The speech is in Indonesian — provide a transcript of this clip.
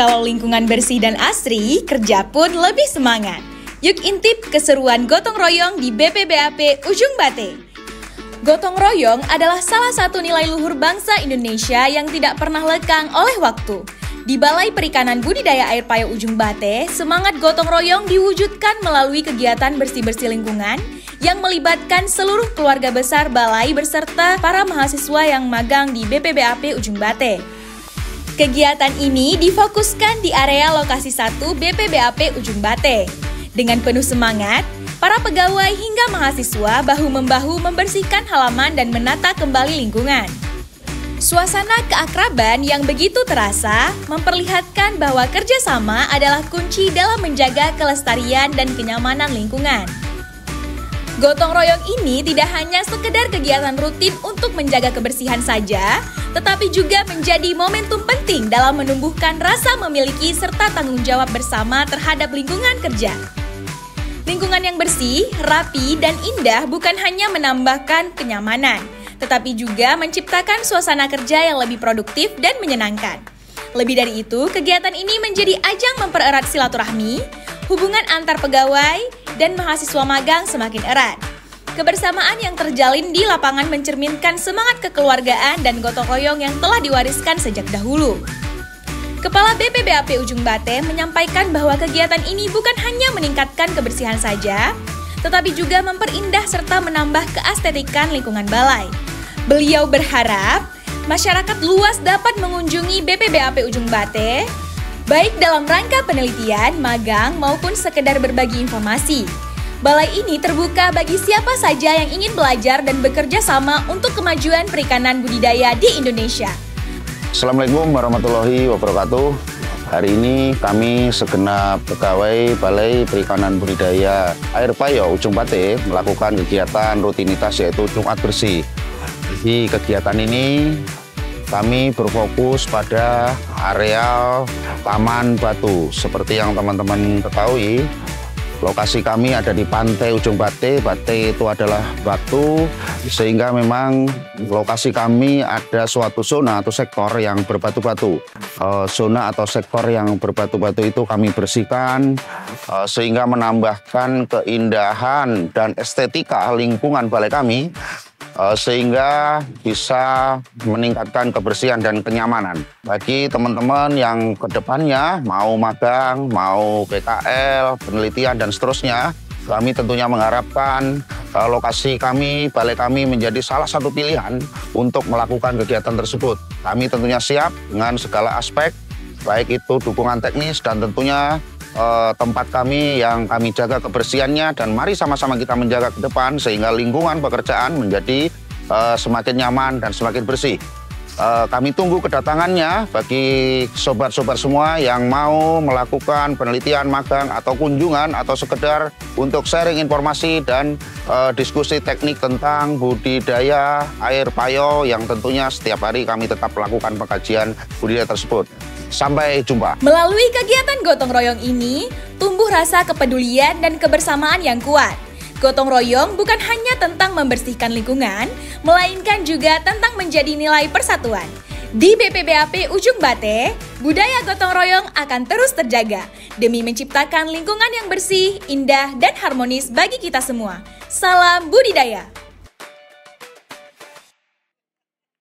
Kalau lingkungan bersih dan asri, kerja pun lebih semangat. Yuk intip keseruan gotong royong di BPBAP Ujung Bate. Gotong royong adalah salah satu nilai luhur bangsa Indonesia yang tidak pernah lekang oleh waktu. Di Balai Perikanan Budidaya Air Payo Ujung Bate, semangat gotong royong diwujudkan melalui kegiatan bersih-bersih lingkungan yang melibatkan seluruh keluarga besar Balai beserta para mahasiswa yang magang di BPBAP Ujung Bate. Kegiatan ini difokuskan di area lokasi 1 BPBAP Ujung Bate. Dengan penuh semangat, para pegawai hingga mahasiswa bahu-membahu membersihkan halaman dan menata kembali lingkungan. Suasana keakraban yang begitu terasa memperlihatkan bahwa kerjasama adalah kunci dalam menjaga kelestarian dan kenyamanan lingkungan. Gotong royong ini tidak hanya sekedar kegiatan rutin untuk menjaga kebersihan saja, tetapi juga menjadi momentum penting dalam menumbuhkan rasa memiliki serta tanggung jawab bersama terhadap lingkungan kerja. Lingkungan yang bersih, rapi, dan indah bukan hanya menambahkan kenyamanan, tetapi juga menciptakan suasana kerja yang lebih produktif dan menyenangkan. Lebih dari itu, kegiatan ini menjadi ajang mempererat silaturahmi, hubungan antar pegawai, dan mahasiswa magang semakin erat. Kebersamaan yang terjalin di lapangan mencerminkan semangat kekeluargaan dan gotong royong yang telah diwariskan sejak dahulu. Kepala BPBAP Ujung Bate menyampaikan bahwa kegiatan ini bukan hanya meningkatkan kebersihan saja, tetapi juga memperindah serta menambah keestetikan lingkungan balai. Beliau berharap masyarakat luas dapat mengunjungi BPBAP Ujung Bate, baik dalam rangka penelitian, magang, maupun sekedar berbagi informasi. Balai ini terbuka bagi siapa saja yang ingin belajar dan bekerja sama untuk kemajuan perikanan budidaya di Indonesia. Assalamualaikum warahmatullahi wabarakatuh. Hari ini kami segenap pegawai Balai Perikanan Budidaya Air Payo Ujung Bate melakukan kegiatan rutinitas yaitu Jumat Bersih. Di kegiatan ini kami berfokus pada area Taman Batu. Seperti yang teman-teman ketahui, lokasi kami ada di pantai Ujung Bate. Bate itu adalah batu, sehingga memang lokasi kami ada suatu zona atau sektor yang berbatu-batu. Zona atau sektor yang berbatu-batu itu kami bersihkan, sehingga menambahkan keindahan dan estetika lingkungan balai kami, sehingga bisa meningkatkan kebersihan dan kenyamanan. Bagi teman-teman yang kedepannya mau magang, mau PKL, penelitian, dan seterusnya, kami tentunya mengharapkan lokasi kami, balai kami menjadi salah satu pilihan untuk melakukan kegiatan tersebut. Kami tentunya siap dengan segala aspek, baik itu dukungan teknis dan tentunya tempat kami yang kami jaga kebersihannya, dan mari sama-sama kita menjaga ke depan sehingga lingkungan pekerjaan menjadi semakin nyaman dan semakin bersih. Kami tunggu kedatangannya bagi sobat-sobat semua yang mau melakukan penelitian, magang, atau kunjungan, atau sekedar untuk sharing informasi dan diskusi teknik tentang budidaya air payo yang tentunya setiap hari kami tetap melakukan pengkajian budidaya tersebut. Sampai jumpa. Melalui kegiatan gotong royong ini, tumbuh rasa kepedulian dan kebersamaan yang kuat. Gotong royong bukan hanya tentang membersihkan lingkungan, melainkan juga tentang menjadi nilai persatuan. Di BPBAP Ujung Bate, budaya gotong royong akan terus terjaga demi menciptakan lingkungan yang bersih, indah, dan harmonis bagi kita semua. Salam budidaya!